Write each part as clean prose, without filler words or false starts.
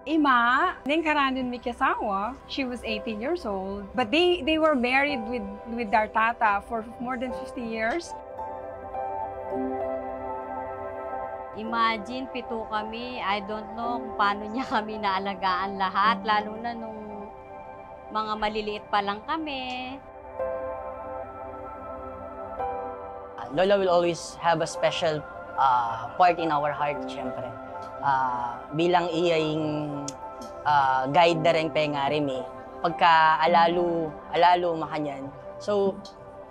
Ima, ning karanin mi kasawa, she was 18 years old. But they were married with their tata for more than 50 years. Imagine, 7 kami. I don't know kung paano niya kami naalagaan lahat, lalo na nung mga maliliit pa lang kami. Lola will always have a special part in our heart, syempre. Bilang iyaying guide na rin pengari mi, pagka alalo makanyan. So,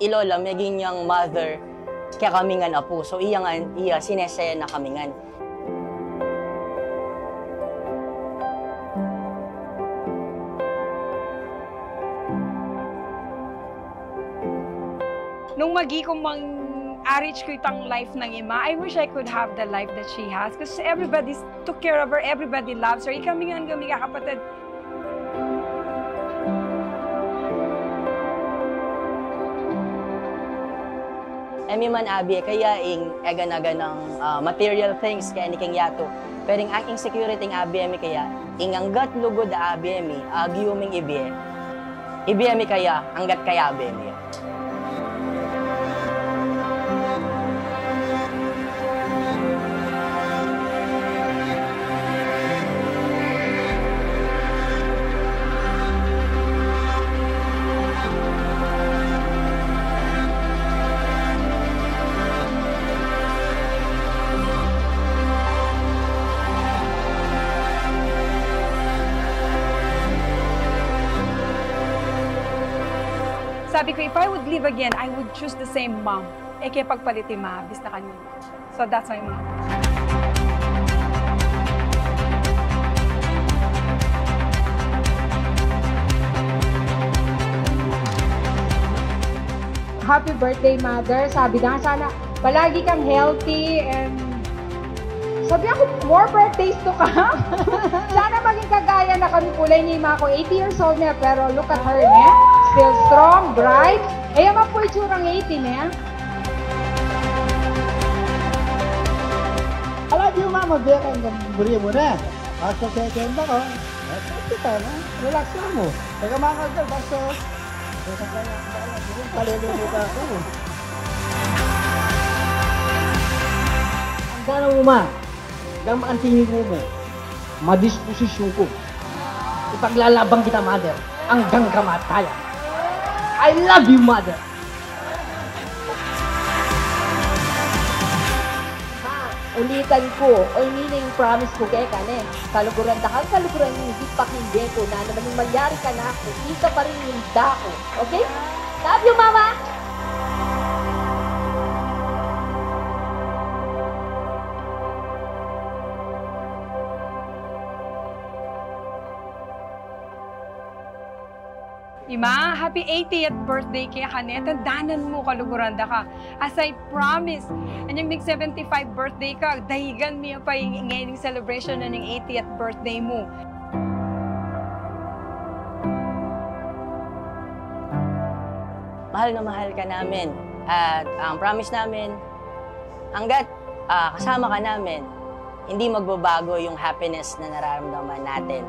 ilola, maging niyang mother, kaya kami nga apo. So, iya sinesaya na kami nga. Nung magi ko arich ko itang life ng Ima, I wish I could have the life that she has. Because everybody took care of her, everybody loves her. Kami kapatid. Emi man abi, kaya ega-naga ng material things kaya ni King Yato. Pero ang insecurity ng abi emi kaya, inganggat lugod da abi emi, agiyuming ibi emi kaya, anggat kaya abi emi. Sabi ko, if I would live again, I would choose the same mom. Kaya pagpalit Ima, bis na kanina. So that's my mom. Happy birthday, Mother. Sabi na sana, palagi kang healthy and sabi ako, more birthdays to come. Sana maging kagaya na kami kulay ni Ima ko. 80 years old na, pero look at her, ne? Still strong, bright. Eh, yaman po itsurang 80, ne? I love you, Mama. Biar kan beri mo na. Basta kaya kenda ko. Kita na. Relax lang mo. Teka mga ka, basta. Palilunod ako. Ang gana mo, Ma. Hanggang ang tingin mo, madisposisyon ko. Ipaglalabang kita, Mother, hanggang kamatayan. I love you, Mother. Ulitan ko, o meaning promise ko kay kane. Kaluguran da kang kaluguran yung hindi pakinggan ko na naman yung malyari ka na ako. Isa pa rin yung dako. Okay? Love you, Mama! Ima, happy 80th birthday kaya kanet. Tandaanan mo kaluguranda ka. As I promised, anyang mig 75 birthday ka, dahigan mo pa yung ngayong celebration na yung 80th birthday mo. Mahal na mahal ka namin. At ang promise namin, hanggat kasama ka namin, hindi magbabago yung happiness na nararamdaman natin.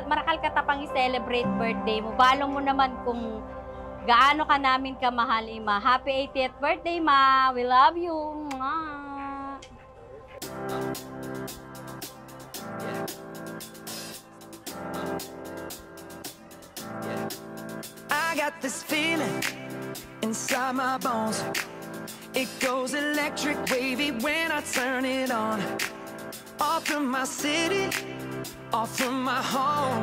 Marakal ka tapang i-celebrate birthday mo. Balong mo naman kung gaano ka namin kamahal, Ima. Happy 80th birthday, Ma! We love you! Mwah! I got this feeling inside my bones. It goes electric wavy when I turn it on. Off from my city, off from my home.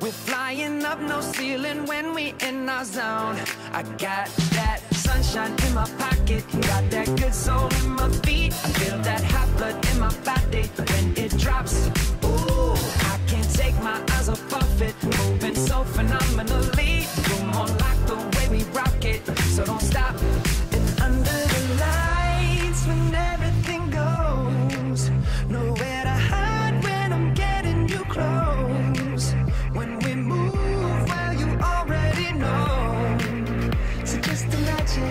We're flying up, no ceiling when we in our zone. I got that sunshine in my pocket, got that good soul in my feet. I feel that hot blood in my body when it drops. Ooh, I can't take my eyes off of it, moving so phenomenally. You're more like the way we rock it, so don't stop. And under the lights, when everything goes, nowhere to hide when I'm getting you close. When we move, well, you already know. So just imagine.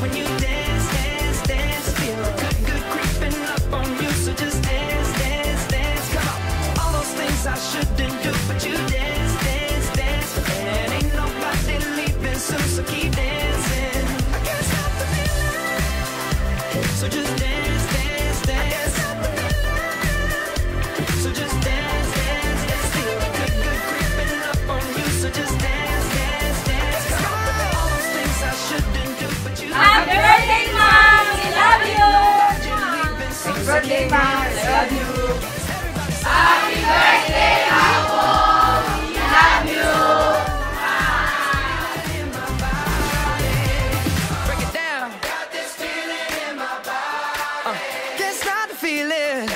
when you dance, dance, dance. Feel good, good creeping up on you, so just dance, dance, dance. Come on, all those things I shouldn't do, but you dance, dance, dance. And ain't nobody leaving soon, so keep dancing. I can't stop the feeling, so just dance, dance, dance. I can't stop the feeling, so just dance, dance, dance. Feel good, good creeping up on you, so just dance, dance, dance. Come on, all those things I shouldn't do, but you Happy birthday, Mom! We love you! Happy birthday, Ma! I love you! Happy birthday, Apo! We love you! Break it down. Got this feeling in my body. Can't stop the feeling.